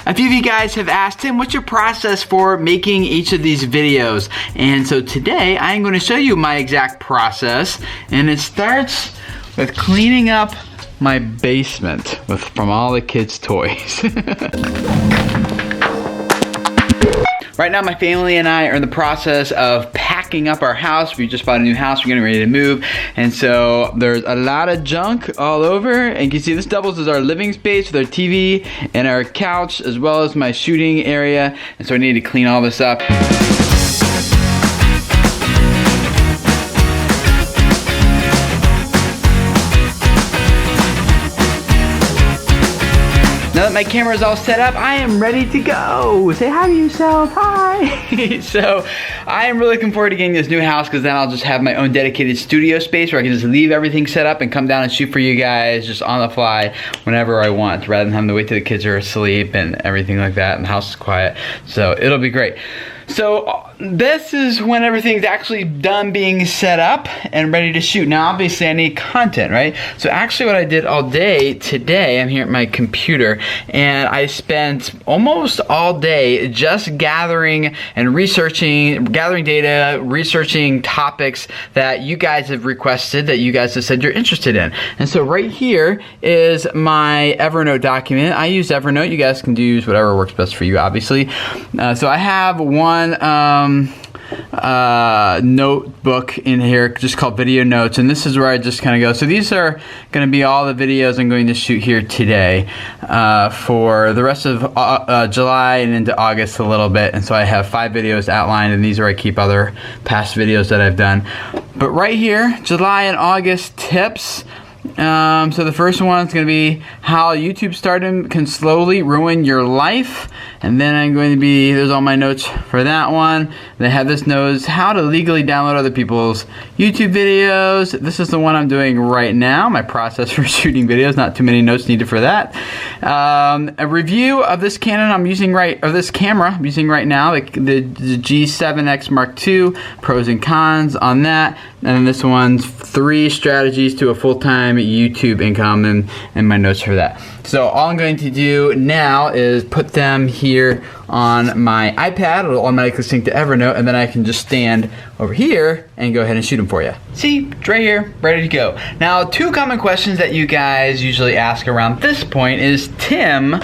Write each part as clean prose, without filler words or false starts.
A few of you guys have asked, Tim, what's your process for making each of these videos? And so today I'm going to show you my exact process, and it starts with cleaning up my basement from all the kids' toys. Right now my family and I are in the process of packing up our house. We just bought a new house, we're getting ready to move. And so there's a lot of junk all over. And you can see this doubles as our living space with our TV and our couch, as well as my shooting area. And so I need to clean all this up. Now that my camera is all set up, I am ready to go. Say hi to yourself, hi. So I am really looking forward to getting this new house, because then I'll just have my own dedicated studio space where I can just leave everything set up and come down and shoot for you guys just on the fly whenever I want, rather than having to wait till the kids are asleep and everything like that and the house is quiet. So it'll be great. So this is when everything's actually done being set up and ready to shoot. Now obviously I need content, right? So actually what I did all day today, I'm here at my computer, and I spent almost all day just gathering and researching, gathering data, researching topics that you guys have requested, that you guys have said you're interested in. And so right here is my Evernote document. I use Evernote. You guys can use whatever works best for you, obviously. So I have one notebook in here just called video notes, and this is where I just kind of go. So these are going to be all the videos I'm going to shoot here today for the rest of July and into August a little bit. And so I have 5 videos outlined, and these are where I keep other past videos that I've done. But right here, July and August tips. So the first one is going to be how YouTube stardom can slowly ruin your life. And then I'm going to be, there's all my notes for that one. They have this notes, how to legally download other people's YouTube videos. This is the one I'm doing right now, my process for shooting videos. Not too many notes needed for that. A review of this Canon I'm using this camera I'm using right now, the G7X Mark II, pros and cons on that. And then this one's 3 strategies to a full-time YouTube income, and my notes for that. So all I'm going to do now is put them here on my iPad. It'll automatically sync to Evernote, and then I can just stand over here and go ahead and shoot them for you. See, it's right here, ready to go. Now, 2 common questions that you guys usually ask around this point is, Tim,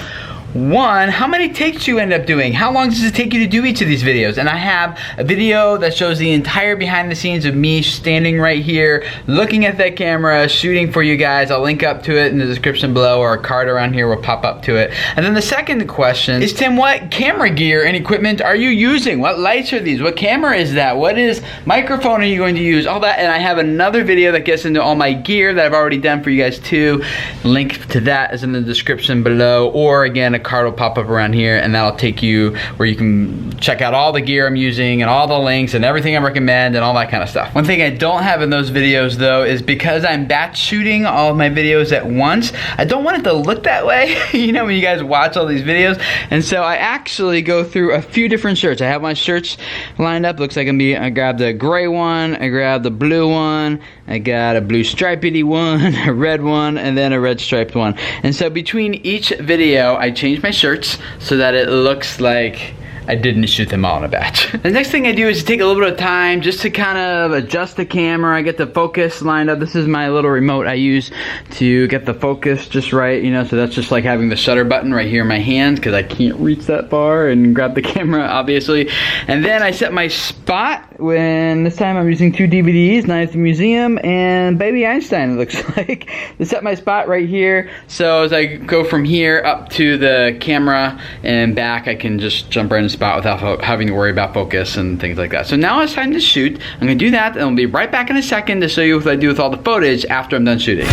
1, how many takes do you end up doing? How long does it take you to do each of these videos? And I have a video that shows the entire behind the scenes of me standing right here, looking at that camera, shooting for you guys. I'll link up to it in the description below, or a card around here will pop up to it. And then the second question is, Tim, what camera gear and equipment are you using? What lights are these? What camera is that? What is microphone are you going to use? All that, and I have another video that gets into all my gear that I've already done for you guys too. Link to that is in the description below, or again, a card will pop up around here, and that'll take you where you can check out all the gear I'm using and all the links and everything I recommend and all that kind of stuff. One thing I don't have in those videos though is, because I'm batch shooting all of my videos at once, I don't want it to look that way you know, when you guys watch all these videos. And so I actually go through a few different shirts. I have my shirts lined up. Looks like I grabbed the gray one, I grabbed the blue one, I got a blue stripedy one, a red one, and then a red striped one. And so between each video I change my shirts so that it looks like I didn't shoot them all in a batch. The next thing I do is take a little bit of time just to kind of adjust the camera. I get the focus lined up. This is my little remote I use to get the focus just right, you know, so that's just like having the shutter button right here in my hand, because I can't reach that far and grab the camera, obviously. And then I set my spot, when this time I'm using 2 DVDs, Night at the Museum and Baby Einstein, it looks like. To set my spot right here, so as I go from here up to the camera and back, I can just jump right in the spot without having to worry about focus and things like that. So now it's time to shoot. I'm gonna do that, and I'll be right back in a second to show you what I do with all the footage after I'm done shooting.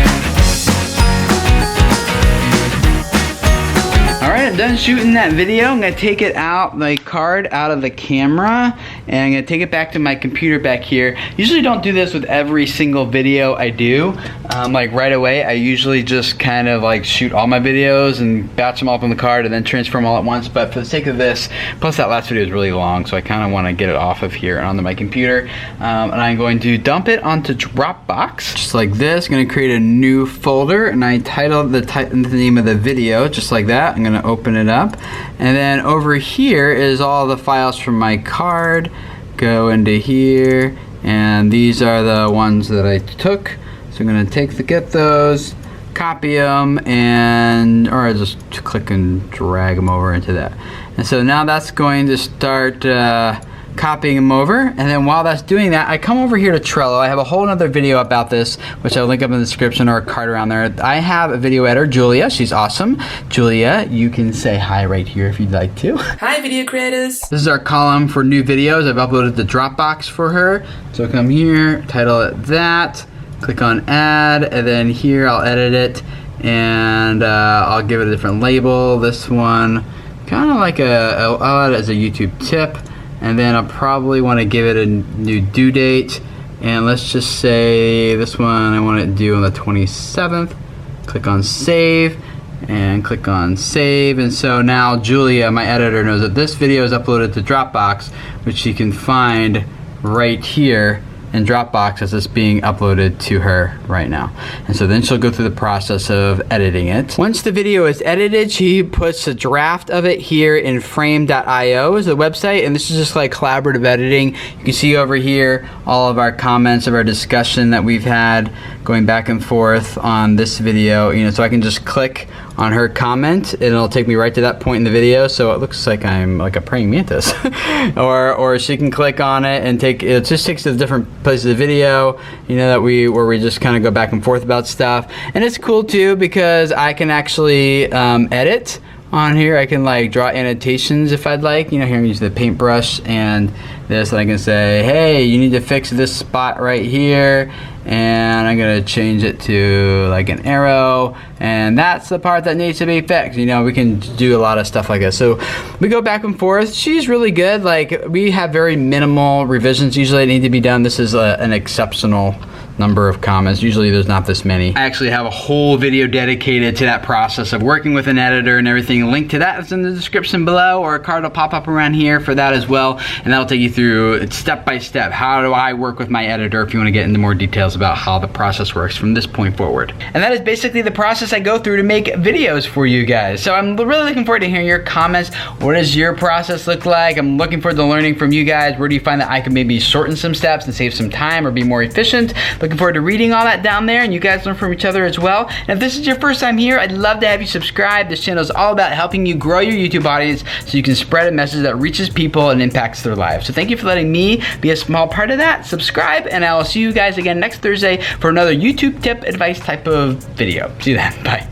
Alright, I'm done shooting that video. I'm going to take it out, my card out of the camera, and I'm going to take it back to my computer back here. Usually don't do this with every single video I do, like right away. I usually just kind of like shoot all my videos and batch them up on the card and then transfer them all at once. But for the sake of this, plus that last video is really long, so I kind of want to get it off of here and onto my computer. And I'm going to dump it onto Dropbox, just like this. I'm going to create a new folder, and I titled the name of the video just like that. I'm going to open it up. And then over here is all the files from my card. Go into here, and these are the ones that I took. So I'm gonna get those, copy them, or I just click and drag them over into that. And so now that's going to start copying them over, and then while that's doing that, I come over here to Trello. I have a whole other video about this, which I'll link up in the description or a card around there. I have a video editor, Julia. She's awesome. Julia, you can say hi right here if you'd like to. Hi, video creators. This is our column for new videos. I've uploaded the Dropbox for her. So come here, title it that, click on add, and then here I'll edit it, and I'll give it a different label. This one, kind of like I'll add it as a YouTube tip. And then I'll probably want to give it a new due date, and let's just say this one I want it due on the 27th. Click on save, and click on save. And so now Julia, my editor, knows that this video is uploaded to Dropbox, which she can find right here in Dropbox as it's being uploaded to her right now. And so then she'll go through the process of editing it. Once the video is edited, she puts a draft of it here in frame.io is the website, and this is just like collaborative editing. You can see over here all of our comments of our discussion that we've had going back and forth on this video. So I can just click on her comment and it'll take me right to that point in the video, so it looks like I'm like a praying mantis. or she can click on it and it just takes to the different places of the video, where we just kind of go back and forth about stuff. And it's cool too because I can actually edit on here. I can like draw annotations if I'd like. Here I'm using the paintbrush and this, and I can say, hey, you need to fix this spot right here, and I'm gonna change it to like an arrow, and that's the part that needs to be fixed. We can do a lot of stuff like this. So we go back and forth. She's really good. Like, we have very minimal revisions usually that need to be done. This is an exceptional number of comments. Usually there's not this many. I actually have a whole video dedicated to that process of working with an editor and everything. A link to that is in the description below, or a card will pop up around here for that as well, and that'll take you through step by step. How do I work with my editor if you want to get into more details about how the process works from this point forward. And that is basically the process I go through to make videos for you guys. So I'm really looking forward to hearing your comments. What does your process look like? I'm looking forward to learning from you guys. Where do you find that I can maybe shorten some steps and save some time or be more efficient? Looking forward to reading all that down there, and you guys learn from each other as well. And if this is your first time here, I'd love to have you subscribe. This channel is all about helping you grow your YouTube audience so you can spread a message that reaches people and impacts their lives. So thank you for letting me be a small part of that. Subscribe, and I will see you guys again next Thursday for another YouTube tip advice type of video. See you then. Bye.